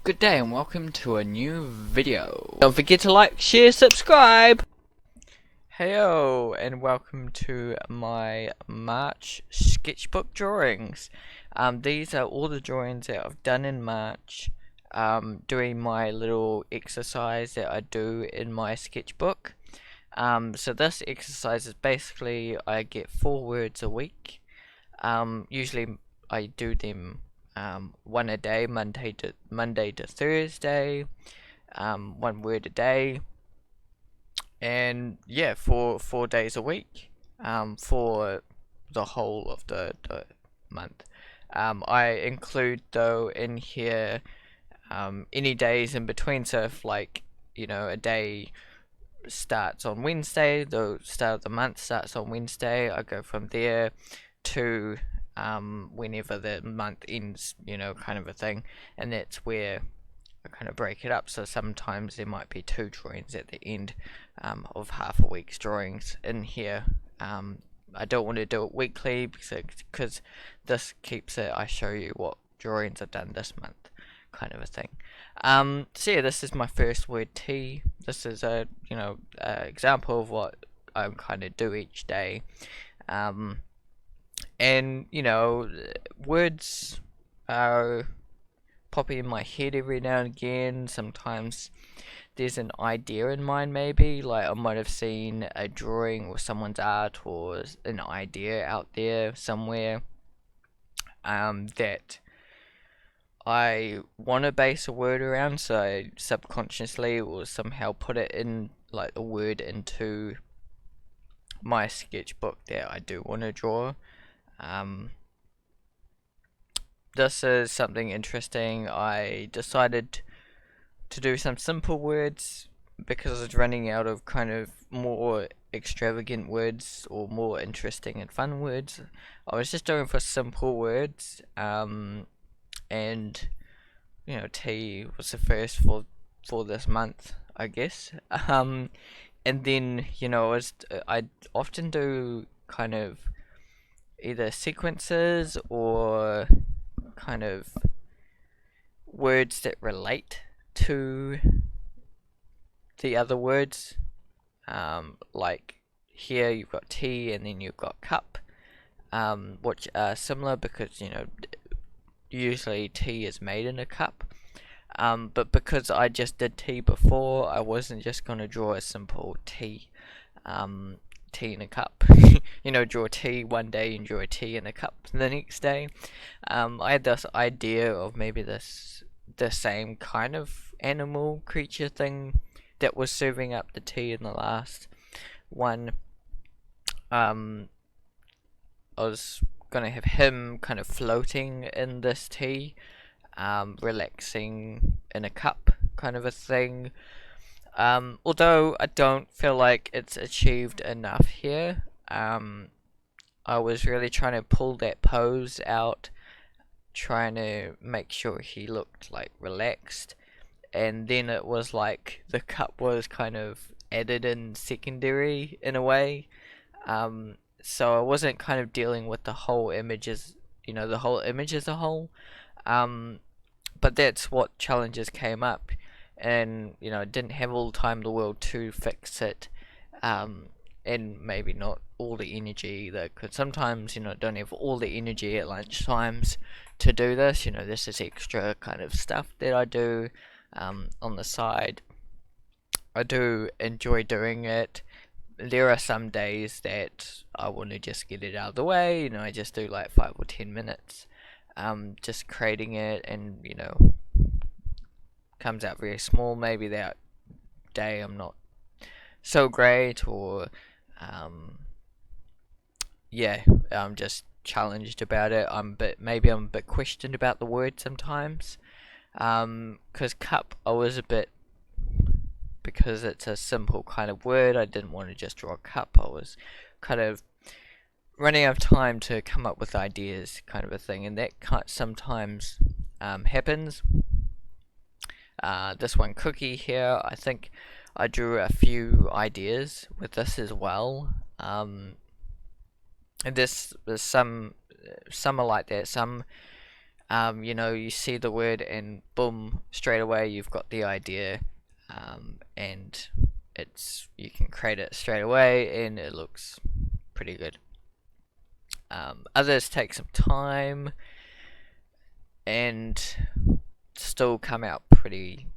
Good day and welcome to a new video. Don't forget to like, share, subscribe! Heyo and welcome to my March sketchbook drawings. These are all the drawings that I've done in March, doing my little exercise that I do in my sketchbook. So this exercise is basically I get 4 words a week. Usually I do them one a day, Monday to Thursday, 1 word a day, and yeah, four days a week, for the whole of the month. I include though in here any days in between. So if like a day starts on Wednesday, the start of the month starts on Wednesday, I go from there to whenever the month ends, kind of a thing, and that's where I kind of break it up. So sometimes there might be 2 drawings at the end of half a week's drawings in here. I don't want to do it weekly because this keeps it, I show you what drawings I've done this month, kind of a thing. So yeah, this is my first word, T. This is a example of what I kind of do each day. And words are popping in my head every now and again. Sometimes there's an idea in mind, maybe like I might have seen a drawing or someone's art or an idea out there somewhere that I want to base a word around, so I subconsciously or somehow put it in, like a word, into my sketchbook that I do want to draw. This is something interesting. I decided to do some simple words because I was running out of kind of more extravagant words or more interesting and fun words. I was just doing for simple words, and T was the first for this month, I guess. And then I often do kind of either sequences or kind of words that relate to the other words. Like here you've got tea and then you've got cup, which are similar because usually tea is made in a cup. But because I just did tea before, I wasn't just going to draw a simple tea in a cup. Draw tea one day and draw a tea in a cup the next day. I had this idea of maybe the same kind of animal creature thing that was serving up the tea in the last one. I was gonna have him kind of floating in this tea, relaxing in a cup, kind of a thing. Although I don't feel like it's achieved enough here. I was really trying to pull that pose out, trying to make sure he looked like relaxed, and then it was like the cup was kind of added in secondary in a way. So I wasn't kind of dealing with the whole image as a whole. But that's what challenges came up, and I didn't have all the time in the world to fix it, and maybe not all the energy either, because sometimes don't have all the energy at lunch times to do this. This is extra kind of stuff that I do on the side. I do enjoy doing it. There are some days that I want to just get it out of the way. I just do like 5 or 10 minutes, just creating it, and comes out very small. Maybe that day I'm not so great, or I'm just challenged about it. Maybe I'm a bit questioned about the word sometimes. Because cup, I was a bit, because it's a simple kind of word, I didn't want to just draw a cup. I was kind of running out of time to come up with ideas, kind of a thing, and that sometimes happens. This one, cookie here, I think I drew a few ideas with this as well. And this, there's some are like that. Some You know, you see the word and boom, straight away you've got the idea, and you can create it straight away and it looks pretty good. Others take some time and still come out pretty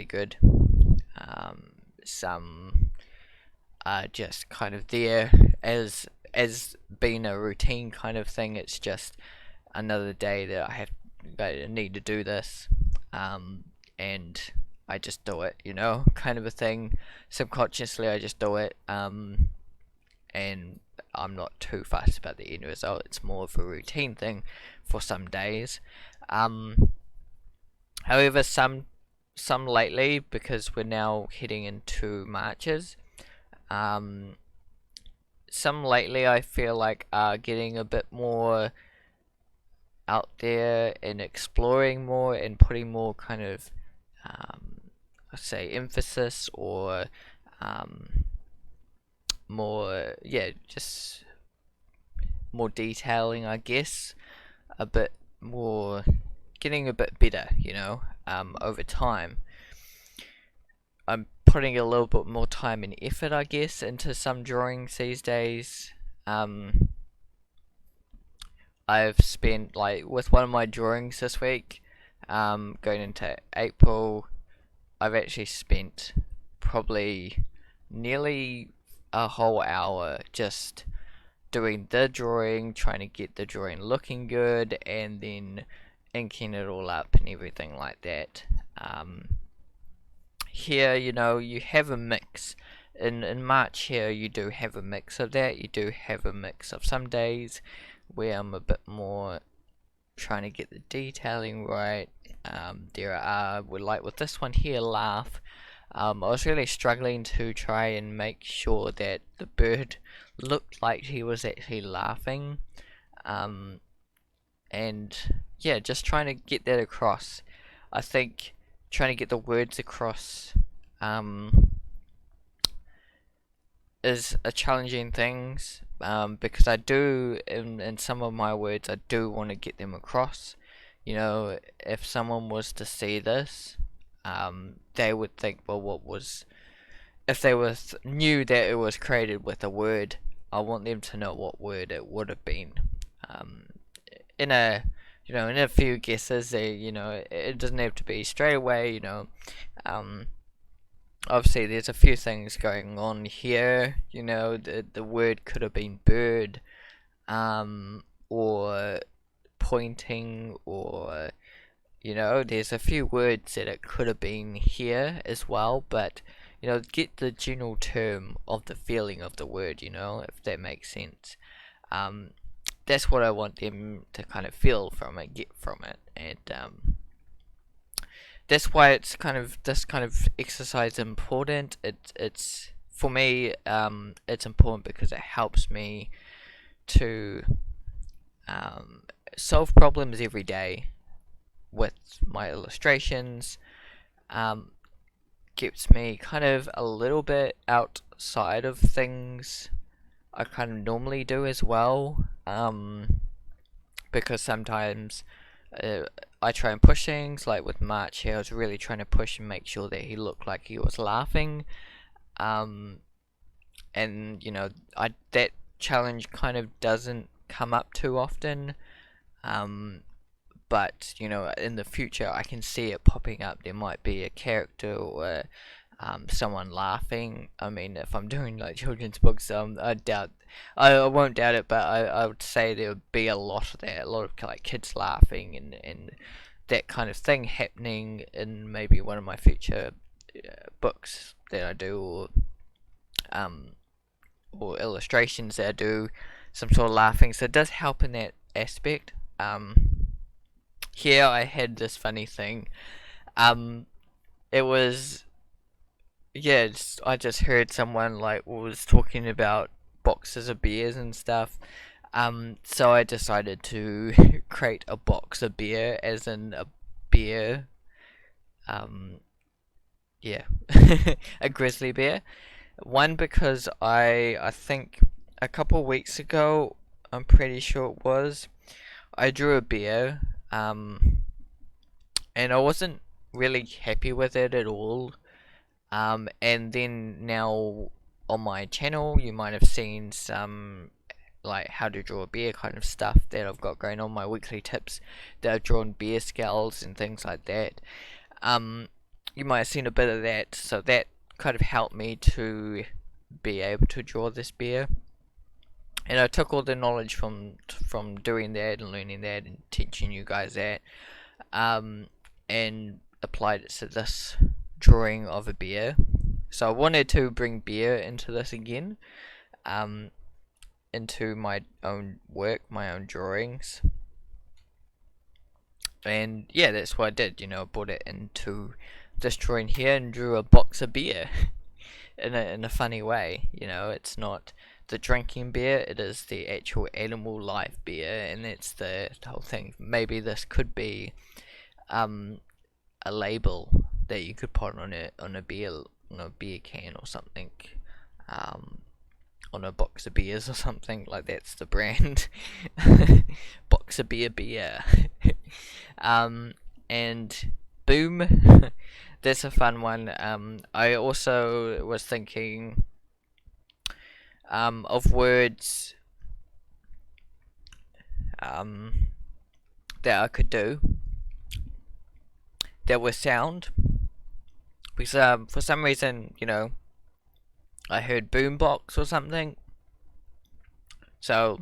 good. Some are just kind of there as being a routine kind of thing. It's just another day that I need to do this, and I just do it, you know, kind of a thing. Subconsciously, I just do it, and I'm not too fussed about the end result. It's more of a routine thing for some days. However, some lately, because we're now heading into Marches, some lately I feel like are getting a bit more out there and exploring more and putting more kind of let's say emphasis or more, yeah, just more detailing, I guess, a bit more, getting a bit better, you know, over time. I'm putting a little bit more time and effort, I guess, into some drawings these days. I've spent, like, with one of my drawings this week, going into April, I've actually spent probably nearly a whole hour just doing the drawing, trying to get the drawing looking good, and then inking it all up and everything like that. Here, you know, you have a mix. In March here, you do have a mix of that. You do have a mix of some days where I'm a bit more trying to get the detailing right. There are, like with this one here, Laugh. I was really struggling to try and make sure that the bird looked like he was actually laughing. And yeah, just trying to get that across. I think trying to get the words across is a challenging thing, because I do, in some of my words, I do want to get them across. You know, if someone was to see this, they would think, well, if they knew that it was created with a word, I want them to know what word it would have been. In a few guesses, it doesn't have to be straight away, obviously there's a few things going on here. The word could have been bird, or pointing, or there's a few words that it could have been here as well, but get the general term of the feeling of the word, if that makes sense. That's what I want them to kind of feel from it, get from it, and that's why it's this kind of exercise is important. It's for me, it's important because it helps me to solve problems every day with my illustrations. Keeps me kind of a little bit outside of things I kind of normally do as well, because sometimes I try and push things, like with March here, I was really trying to push and make sure that he looked like he was laughing, and that challenge kind of doesn't come up too often, but in the future I can see it popping up. There might be a character or someone laughing. I mean, if I'm doing like children's books, I won't doubt it, but I would say there would be a lot of that, a lot of like kids laughing and that kind of thing happening in maybe one of my future books that I do, or illustrations that I do, some sort of laughing. So it does help in that aspect. Here I had this funny thing. It was, yeah, I just heard someone like was talking about boxes of beers and stuff. So I decided to create a box of beer, as in a beer. Yeah, a grizzly bear. One, because I think a couple weeks ago, I'm pretty sure it was, I drew a bear. and I wasn't really happy with it at all. And then now on my channel, you might have seen some like how to draw a bear kind of stuff that I've got going on, my weekly tips that I've drawn bear skulls and things like that. You might have seen a bit of that, so that kind of helped me to be able to draw this bear. And I took all the knowledge from doing that and learning that and teaching you guys that, and applied it to this drawing of a bear. So I wanted to bring bear into this again, into my own work, my own drawings. And yeah, that's what I did, I brought it into this drawing here and drew a box of beer in a funny way. It's not the drinking beer, it is the actual animal live beer, and that's the whole thing. Maybe this could be a label that you could put on a beer can or something, on a box of beers or something, like that's the brand. Box of beer. And boom. That's a fun one. I also was thinking of words that I could do that were sound, because for some reason, I heard boombox or something. So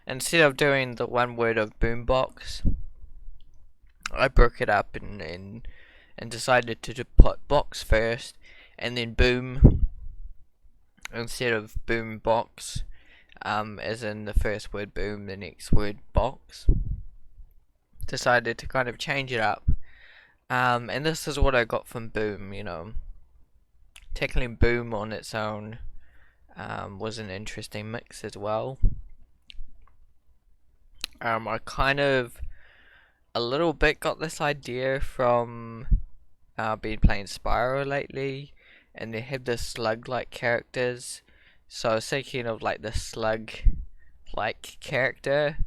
instead of doing the one word of boombox, I broke it up and decided to put box first and then boom instead of boombox, as in the first word boom, the next word box. Decided to kind of change it up, and this is what I got from boom. Tackling boom on its own was an interesting mix as well. I kind of a little bit got this idea from been playing Spyro lately, and they have the slug-like characters. So I was thinking of like the slug-like character.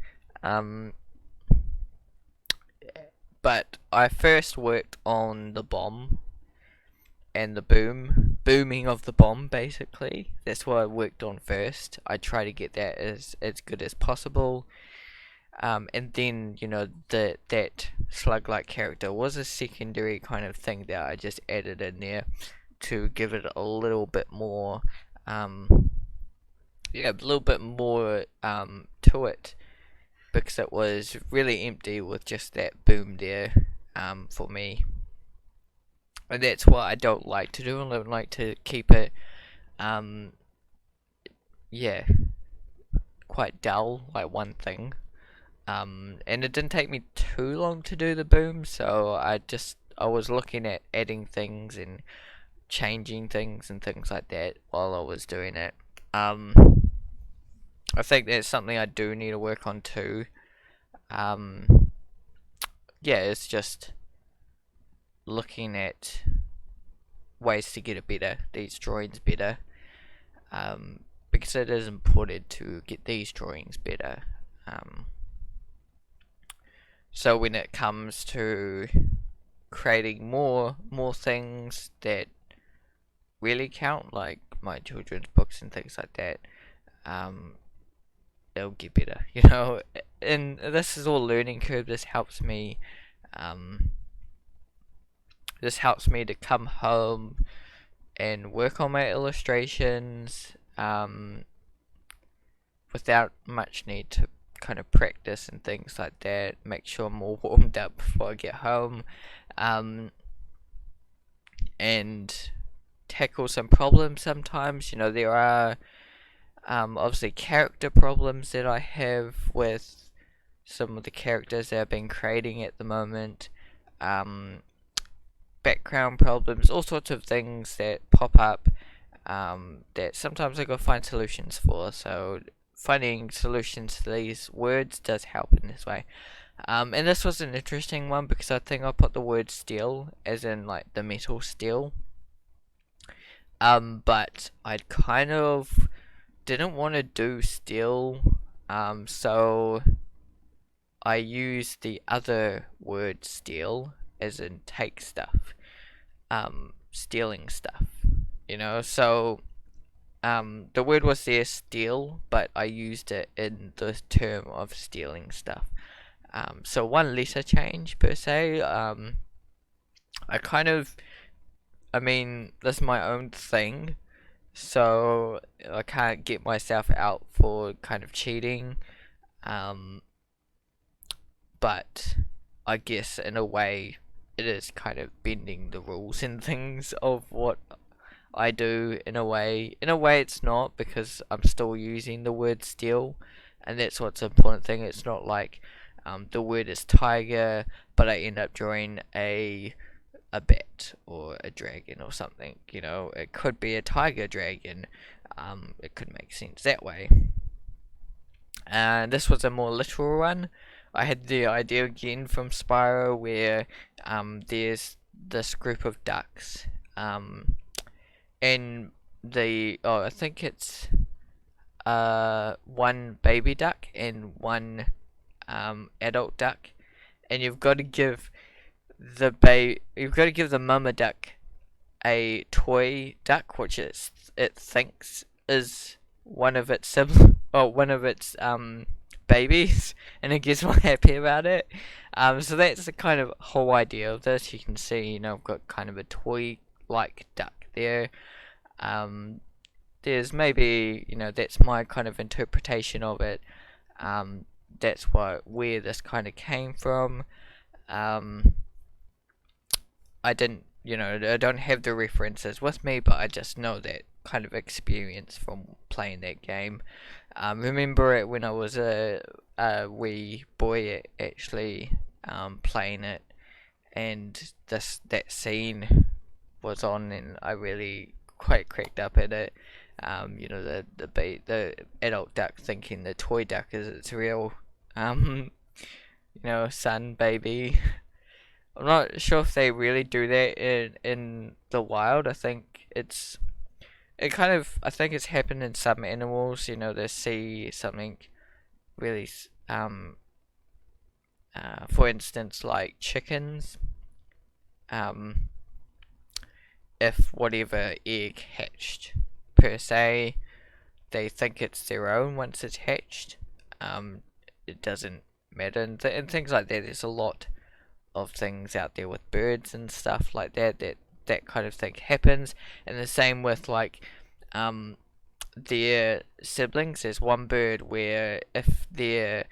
But I first worked on the bomb and the booming of the bomb, basically. That's what I worked on first. I try to get that as good as possible. And then, that slug-like character was a secondary kind of thing that I just added in there to give it a little bit more, a little bit more to it, because it was really empty with just that boom there, for me. And that's what I don't like to do. I don't like to keep it, quite dull, like one thing. And it didn't take me too long to do the boom, so I was looking at adding things and changing things and things like that while I was doing it. I think that's something I do need to work on too. It's just looking at ways to get it better, these drawings better, because it is important to get these drawings better. So when it comes to creating more things that really count, like my children's books and things like that, it'll get better, and this is all learning curve. This helps me to come home and work on my illustrations without much need to kind of practice and things like that. Make sure I'm all warmed up before I get home, and tackle some problems sometimes. There are obviously character problems that I have with some of the characters that I've been creating at the moment, background problems, all sorts of things that pop up, that sometimes I gotta find solutions for. So finding solutions to these words does help in this way. And this was an interesting one because I think I put the word steel as in like the metal steel, but I kind of didn't want to do steel, so I use the other word steal as in take stuff, stealing stuff, so the word was there steal, but I used it in the term of stealing stuff. So one letter change per se. I mean, this is my own thing, so I can't get myself out for kind of cheating. Um, but I guess in a way, it is kind of bending the rules and things of what I do. In a way, it's not, because I'm still using the word steal, and that's what's the important thing. It's not like the word is tiger, but I end up drawing a bat or a dragon or something. It could be a tiger dragon. It could make sense that way. And this was a more literal one. I had the idea again from Spyro where there's this group of ducks, and I think it's one baby duck and one adult duck, and you've got to give the mama duck a toy duck, which it thinks is one of its babies, and it gets more happy about it. So that's the kind of whole idea of this. You can see, I've got kind of a toy-like duck there. There's maybe, that's my kind of interpretation of it. That's where this kind of came from. I don't have the references with me, but I just know that kind of experience from playing that game. Remember it when I was a wee boy, actually playing it, and that scene was on, and I really quite cracked up at it. The adult duck thinking the toy duck is its real son, baby. I'm not sure if they really do that in the wild. I think it's happened in some animals. They see something really, for instance, like chickens. If whatever egg hatched per se, they think it's their own once it's hatched. It doesn't matter, and things like that. There's a lot of things out there with birds and stuff like that kind of thing happens, and the same with like their siblings. There's one bird where if their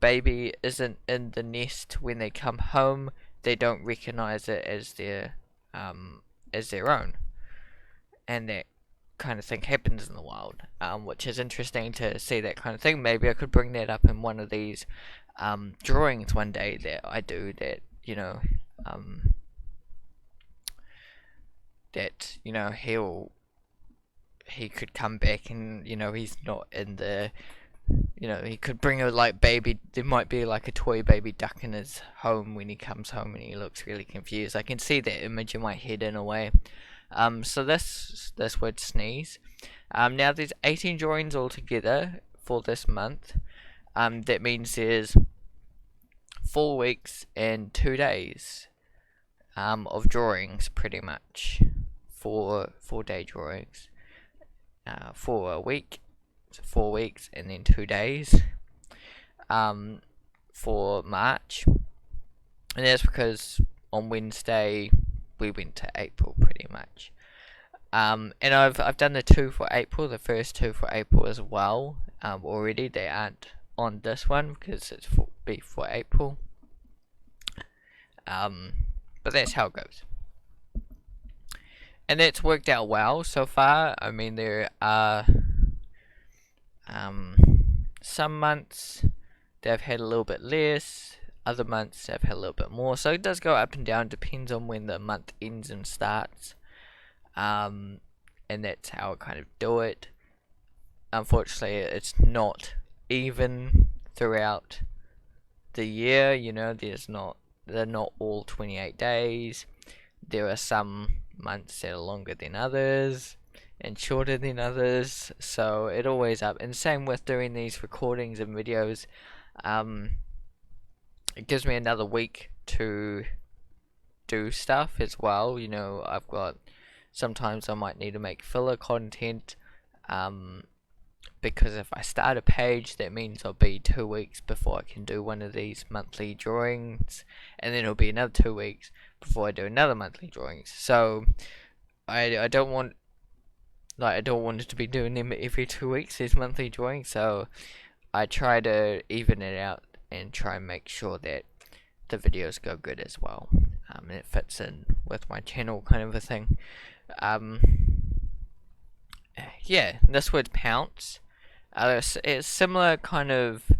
baby isn't in the nest when they come home, they don't recognize it as their own, and that kind of thing happens in the wild, which is interesting to see that kind of thing. Maybe I could bring that up in one of these drawings one day that I do, that he could come back and he's not in the he could bring a like baby. There might be like a toy baby duck in his home when he comes home and he looks really confused. I can see that image in my head in a way. So this word sneeze. Now there's 18 drawings altogether for this month. That means there's 4 weeks and 2 days of drawings, pretty much. 4-day drawings. For a week, 4 weeks, and then 2 days for March. And that's because on Wednesday we went to April, pretty much. And I've done the 2 for April, the first 2 for April as well. Already they aren't on this one because it's for April. But that's how it goes. And that's worked out well so far. I mean, there are some months they've had a little bit less, other months they've had a little bit more. So it does go up and down, depends on when the month ends and starts. And that's how I kind of do it. Unfortunately, it's not even throughout the year. They're not all 28 days. There are some months that are longer than others. and shorter than others, so it always up. And same with doing these recordings and videos. It gives me another week to do stuff as well. You know, I've got sometimes I might need to make filler content, because if I start a page, that means I'll be 2 weeks before I can do one of these monthly drawings, and then it'll be another 2 weeks before I do another monthly drawings. So I don't want it to be doing them every 2 weeks, these monthly drawings. So I try to even it out and try and make sure that the videos go good as well. And it fits in with my channel, kind of a thing. Yeah, this word pounce. It's similar kind of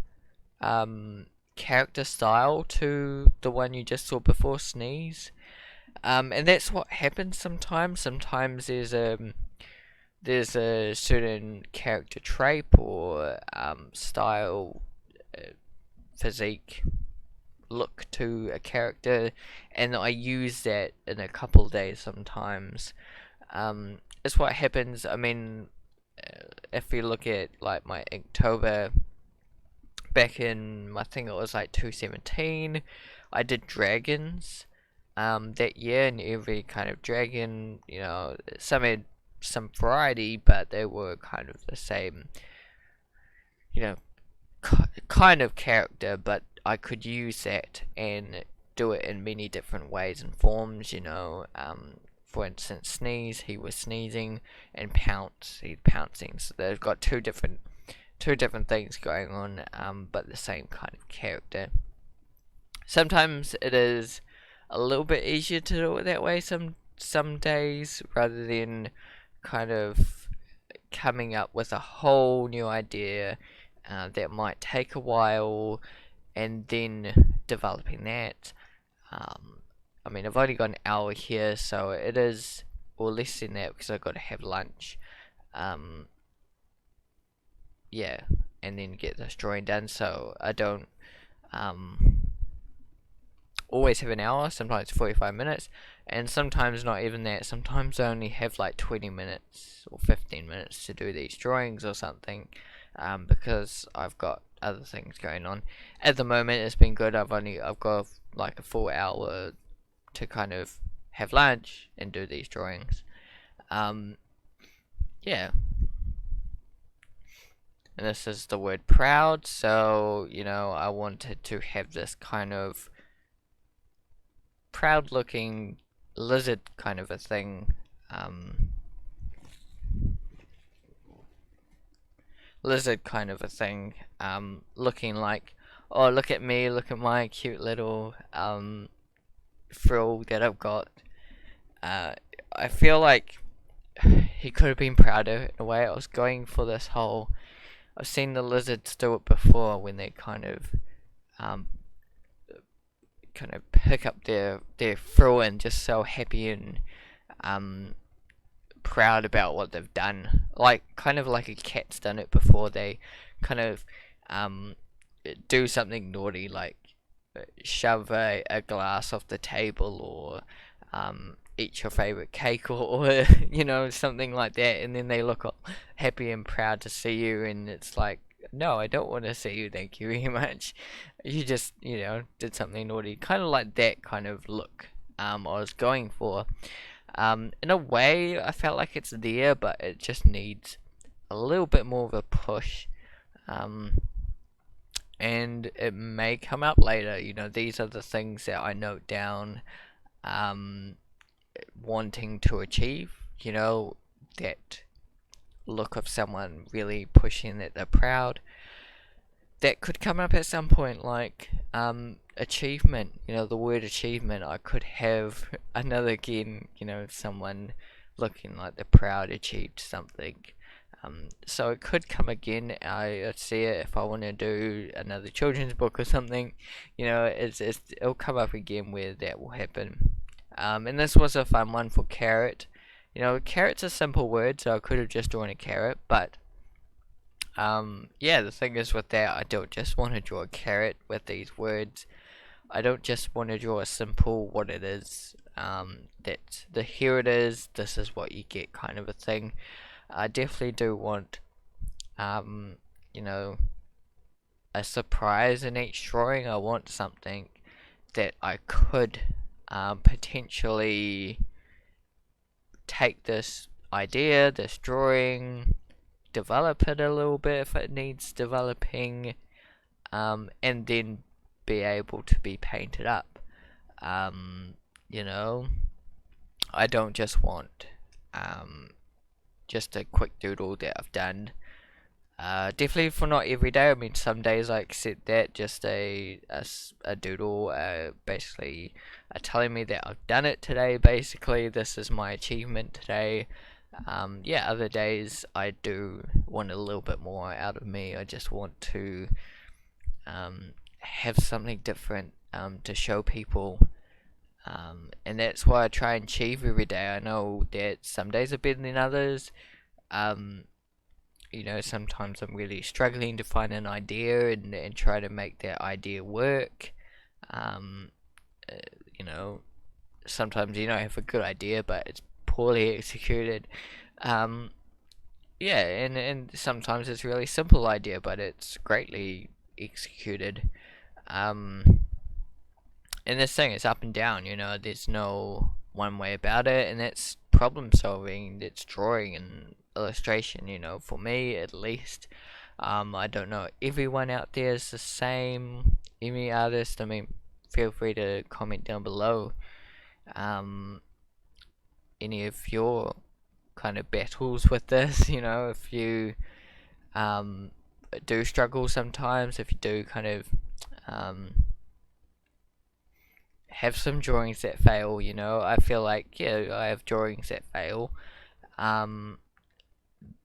character style to the one you just saw before, sneeze. And that's what happens sometimes. Sometimes there's a certain character trait or style, physique, look to a character, and I use that in a couple of days sometimes. It's what happens. I mean, if you look at like my Inktober back in, I think it was like 2017, I did dragons that year, and every kind of dragon, you know, some had some variety, but they were kind of the same, you know, kind of character, but I could use that and do it in many different ways and forms, you know. For instance, sneeze, he was sneezing, and pounce, he's pouncing. So they've got two different things going on, but the same kind of character. Sometimes it is a little bit easier to do it that way some days, rather than kind of coming up with a whole new idea that might take a while, and then developing that. I mean, I've only got an hour here, so it is, or less than that, because I've got to have lunch. Yeah, and then get this drawing done, so I don't always have an hour, sometimes 45 minutes, and sometimes not even that. Sometimes I only have like 20 minutes or 15 minutes to do these drawings or something, because I've got other things going on. At the moment, it's been good. I've got like a full hour to kind of have lunch and do these drawings. Yeah. And this is the word proud, so, you know, I wanted to have this kind of proud looking lizard kind of a thing. Lizard kind of a thing, looking like, oh, look at me, look at my cute little frill that I've got. I feel like he could have been prouder in a way. I was going for this whole, I've seen the lizards do it before when they kind of pick up their frill and just so happy and proud about what they've done, like kind of like a cat's done it before. They kind of do something naughty, like shove a glass off the table, or eat your favorite cake, or you know, something like that, and then they look happy and proud to see you, and it's like, no, I don't want to see you, thank you very much. You just, you know, did something naughty. Kind of like that kind of look I was going for. In a way, I felt like it's there, but it just needs a little bit more of a push. And it may come up later. You know, these are the things that I note down, wanting to achieve. You know, that look of someone really pushing that they're proud. That could come up at some point, like achievement. You know, the word achievement. I could have another again. You know, someone looking like they're proud achieved something. So it could come again. I see it if I want to do another children's book or something. You know, it'll come up again where that will happen. And this was a fun one for carrot. You know, carrot's a simple word, so I could have just drawn a carrot, but yeah, the thing is with that, I don't just want to draw a carrot with these words. I don't just want to draw a simple what it is, that here it is, this is what you get kind of a thing. I definitely do want, you know, a surprise in each drawing. I want something that I could potentially take this idea, this drawing, develop it a little bit if it needs developing, and then be able to be painted up. You know, I don't just want just a quick doodle that I've done. Definitely for not every day. I mean, some days I accept that, just a doodle, basically telling me that I've done it today. Basically, this is my achievement today. Yeah, other days I do want a little bit more out of me. I just want to have something different to show people. And that's why I try and achieve every day. I know that some days are better than others. You know, sometimes I'm really struggling to find an idea and try to make that idea work. You know, sometimes you know I have a good idea, but it's poorly executed. Yeah, and sometimes it's a really simple idea, but it's greatly executed. And this thing is up and down, you know, there's no one way about it, and it's problem solving, it's drawing and illustration, you know, for me at least. I don't know, everyone out there is the same, any artist, I mean, feel free to comment down below, any of your kind of battles with this, you know, if you, do struggle sometimes, if you do kind of, have some drawings that fail, you know. I feel like, yeah, I have drawings that fail,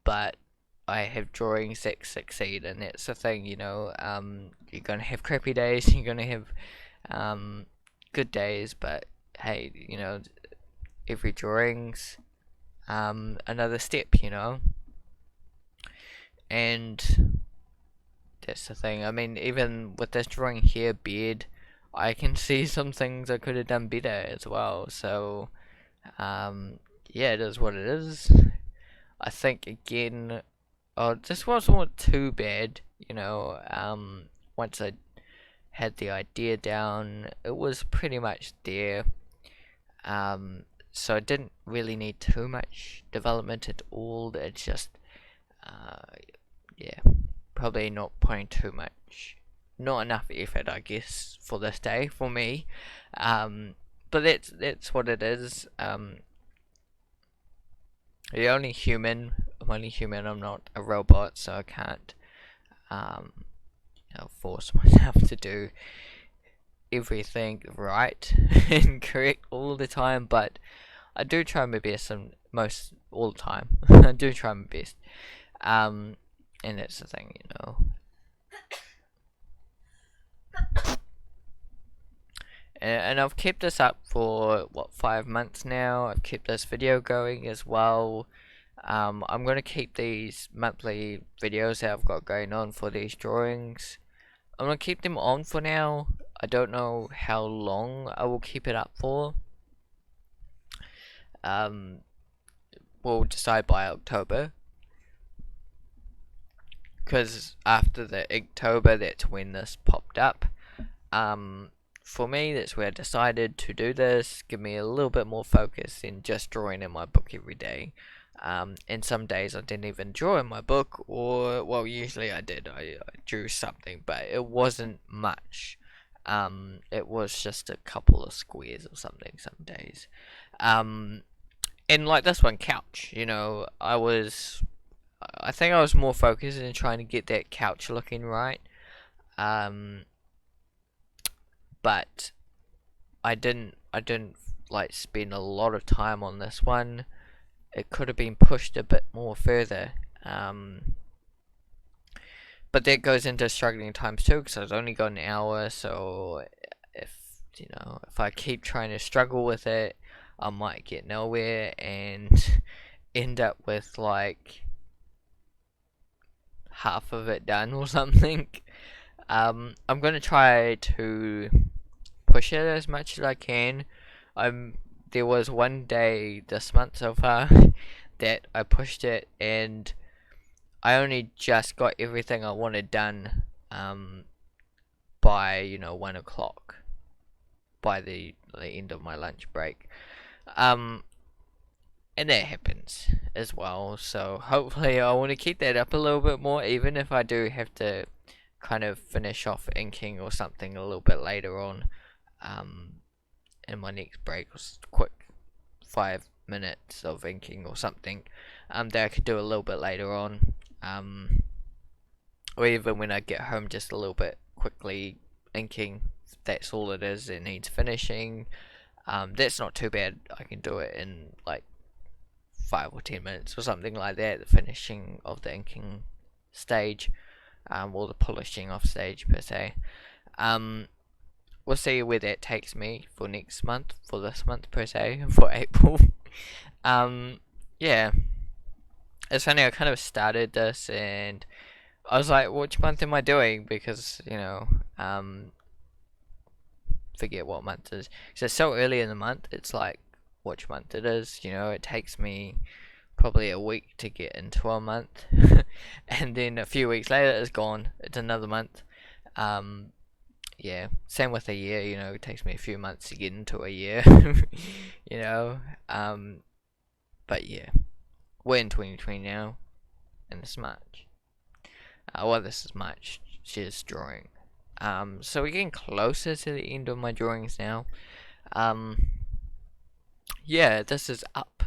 but I have drawings that succeed, and that's the thing, you know. You're gonna have crappy days, you're gonna have good days, but hey, you know, every drawing's another step, you know. And that's the thing. I mean, even with this drawing here, beard, I can see some things I could have done better as well. So, yeah, it is what it is. I think again, oh, this wasn't too bad, you know. Once I had the idea down, it was pretty much there. So I didn't really need too much development at all. It's just, yeah, probably not putting too much, not enough effort, I guess, for this day for me. But that's what it is. The only human. I'm only human. I'm not a robot, so I can't you know, force myself to do everything right and correct all the time. But I do try my best, and most all the time. I do try my best. And that's the thing, you know. And I've kept this up for what, 5 months now. I've kept this video going as well. I'm going to keep these monthly videos that I've got going on for these drawings. I'm going to keep them on for now. I don't know how long I will keep it up for. We'll decide by October, because after the Inktober, that's when this popped up. For me, that's where I decided to do this, give me a little bit more focus in just drawing in my book every day. And some days I didn't even draw in my book, or, well, usually I did, I drew something, but it wasn't much. It was just a couple of squares or something some days. And like this one, couch, you know, I think I was more focused in trying to get that couch looking right. But I didn't like spend a lot of time on this one. It could have been pushed a bit more further. But that goes into struggling times too, because I've only got an hour. So if you know, if I keep trying to struggle with it, I might get nowhere and end up with like half of it done or something. I'm gonna try to push it as much as I can. There was one day this month so far that I pushed it, and I only just got everything I wanted done by 1 o'clock, by the end of my lunch break. And that happens as well, so hopefully I want to keep that up a little bit more, even if I do have to kind of finish off inking or something a little bit later on in my next break. Quick 5 minutes of inking or something that I could do a little bit later on, or even when I get home, just a little bit quickly inking. That's all it is, it needs finishing. That's not too bad. I can do it in like 5 or 10 minutes or something like that, the finishing of the inking stage, or the polishing off stage per se. We'll see where that takes me for next month, for this month per se, for April. Yeah, it's funny, I kind of started this and I was like, which month am I doing? Because, forget what month it is. So it's so early in the month, it's like, which month it is, it takes me probably a week to get into a month. And then a few weeks later it's gone, it's another month. Yeah, same with a year, it takes me a few months to get into a year. But yeah, we're in 2020 now, and it's March. Well, this is March, she's drawing. So we're getting closer to the end of my drawings now. Yeah, this is up.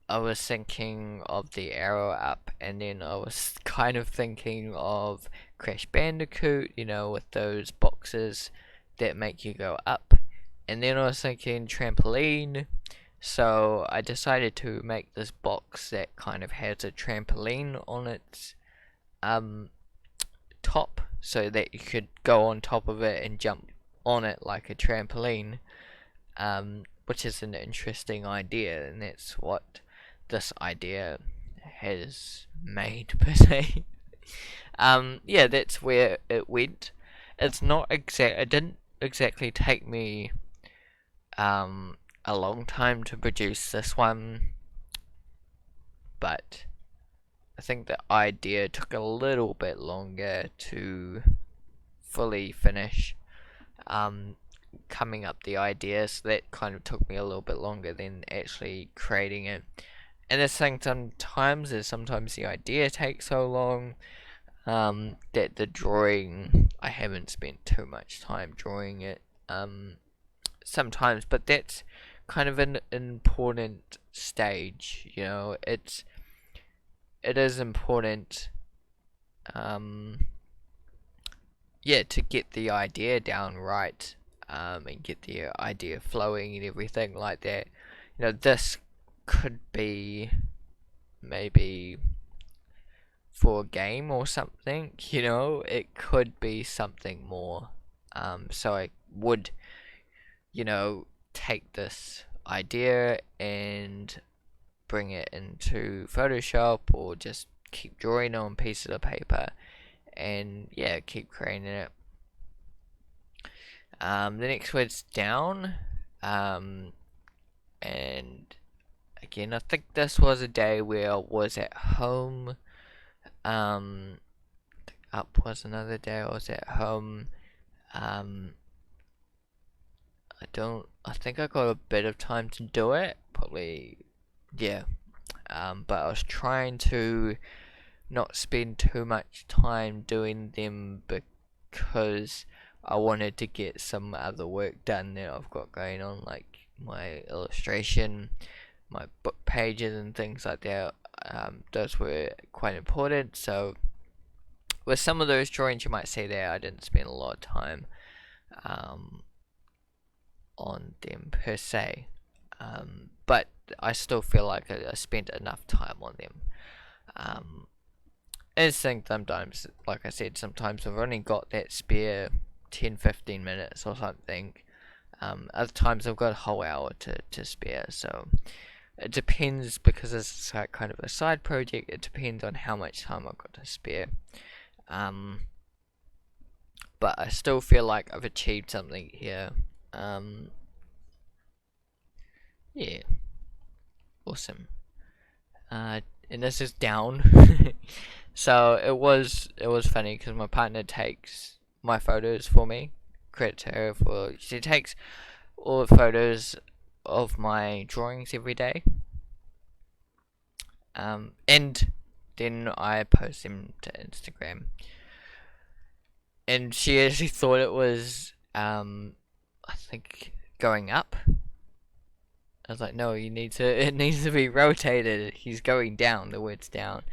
I was thinking of the arrow up, and then I was kind of thinking of Crash Bandicoot, with those boxes that make you go up. And then I was thinking trampoline, so I decided to make this box that kind of has a trampoline on its top, so that you could go on top of it and jump on it like a trampoline, which is an interesting idea, and that's what this idea has made per se. Yeah, that's where it went. It's not it didn't exactly take me a long time to produce this one, but I think the idea took a little bit longer to fully finish coming up the idea, so that kind of took me a little bit longer than actually creating it. And the thing sometimes is the idea takes so long that the drawing, I haven't spent too much time drawing it sometimes, but that's kind of an important stage, it is important yeah, to get the idea down right, and get the idea flowing and everything like that. This could be maybe for a game or something, it could be something more. So I would, take this idea and bring it into Photoshop, or just keep drawing on pieces of paper and yeah, keep creating it. The next word's down, and again, I think this was a day where I was at home. Up was another day I was at home. I think I got a bit of time to do it, probably, yeah. But I was trying to not spend too much time doing them because I wanted to get some other work done that I've got going on, like my illustration, my book pages and things like that. Those were quite important, so with some of those drawings you might see there I didn't spend a lot of time on them per se, but I still feel like I spent enough time on them. I think sometimes, like I said, sometimes I've only got that spare 10-15 minutes or something. Other times I've got a whole hour to spare, so it depends, because it's kind of a side project, it depends on how much time I've got to spare. But I still feel like I've achieved something here. Yeah, we'll awesome. And this is down. So it was funny because my partner takes my photos for me. Credit to her for she takes all the photos of my drawings every day. And then I post them to Instagram. And she actually thought it was I think going up. I was like, no, it needs to be rotated. He's going down, the word's down.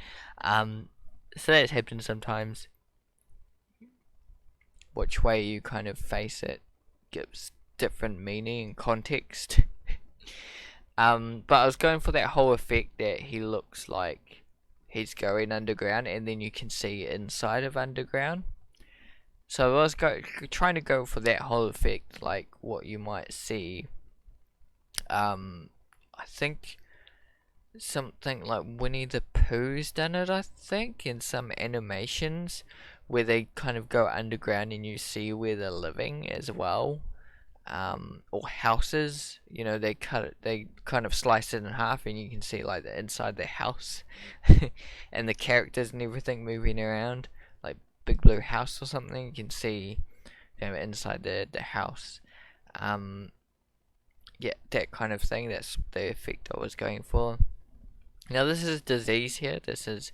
So that happens sometimes. Which way you kind of face it gives different meaning and context. But I was going for that whole effect that he looks like he's going underground, and then you can see inside of underground. So I was trying to go for that whole effect, like what you might see. I think something like Winnie the Pooh's done it, I think, in some animations where they kind of go underground and you see where they're living as well. Or houses, you know, they kind of slice it in half and you can see like the inside the house and the characters and everything moving around, like Big Blue House or something. You can see, you know, inside the house. Yeah, that kind of thing. That's the effect I was going for. Now this is disease here. This is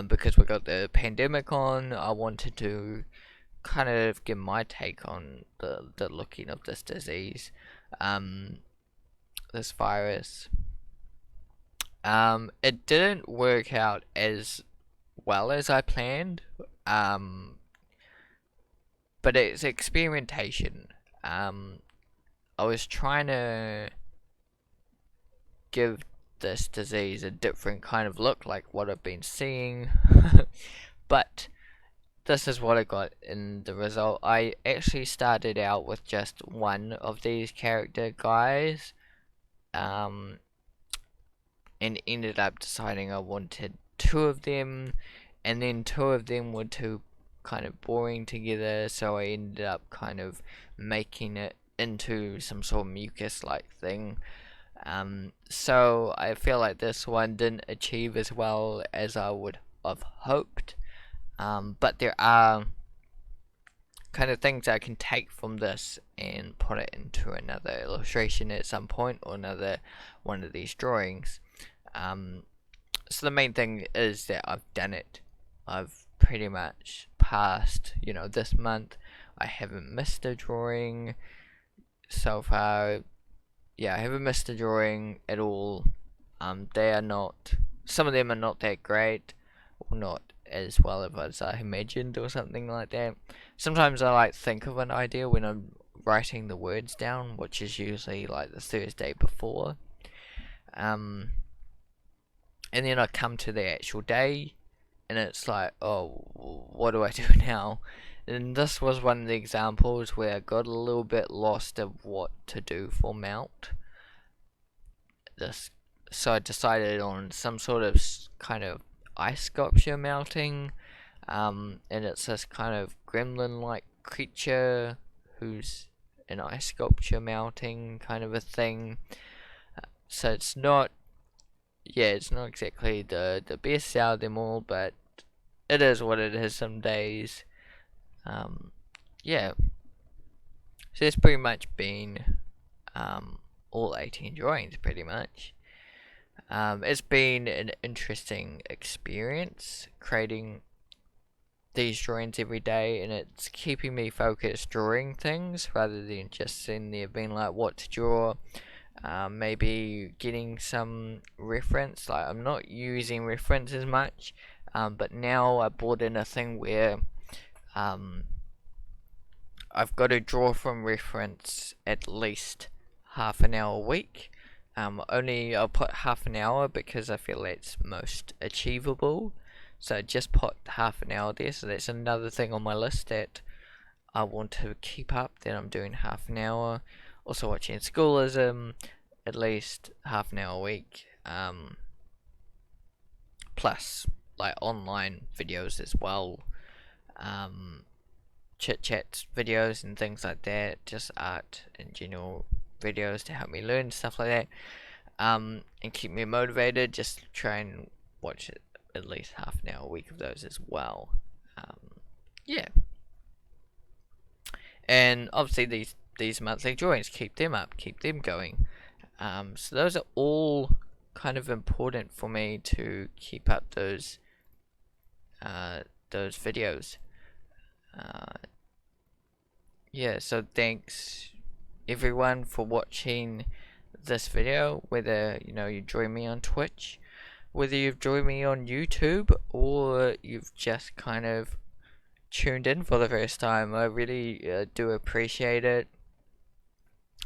because we got the pandemic on. I wanted to kind of give my take on the looking of this disease, this virus. It didn't work out as well as I planned, but it's experimentation. I was trying to give this disease a different kind of look, like what I've been seeing, but this is what I got in the result. I actually started out with just one of these character guys, and ended up deciding I wanted two of them, and then two of them were too kind of boring together, so I ended up kind of making it into some sort of mucus like thing. So I feel like this one didn't achieve as well as I would have hoped. But there are kind of things I can take from this and put it into another illustration at some point, or another one of these drawings. So the main thing is that I've done it. I've pretty much passed, you know, this month. I haven't missed a drawing so far. Yeah, I haven't missed a drawing at all. They are not, some of them are not that great, or not as well as I imagined, or something like that. Sometimes I like think of an idea when I'm writing the words down, which is usually like the Thursday before. And then I come to the actual day, and it's like, oh, what do I do now? And this was one of the examples where I got a little bit lost of what to do for mount. So I decided on some sort of kind of ice sculpture mounting, and it's this kind of gremlin-like creature who's an ice sculpture mounting kind of a thing. So it's not, yeah, it's not exactly the best out of them all, but it is what it is some days. Yeah, so it's pretty much been all 18 drawings pretty much. It's been an interesting experience creating these drawings every day, and it's keeping me focused drawing things rather than just sitting there being like what to draw. Maybe getting some reference, like I'm not using reference as much, but now I brought in a thing where I've got to draw from reference at least half an hour a week. I'll put half an hour because I feel that's most achievable. So just put half an hour there. So that's another thing on my list that I want to keep up. That I'm doing half an hour. Also watching schoolism, at least half an hour a week. Plus like online videos as well. Chit chat videos and things like that. Just art in general videos to help me learn stuff like that. and keep me motivated. Just try and watch it at least half an hour a week of those as well. Yeah, and obviously these monthly drawings, keep them up, keep them going. So those are all kind of important for me to keep up those videos. Yeah, so thanks everyone for watching this video, whether you join me on Twitch, whether you've joined me on YouTube, or you've just kind of tuned in for the first time. I really do appreciate it.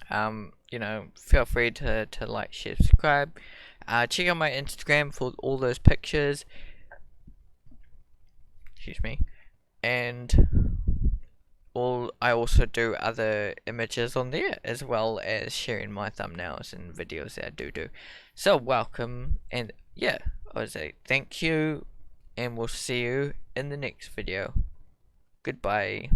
Feel free to like, share, subscribe. Check out my Instagram for all those pictures. Excuse me. And I also do other images on there, as well as sharing my thumbnails and videos that I do. So welcome, and yeah, I would say thank you, and we'll see you in the next video. Goodbye.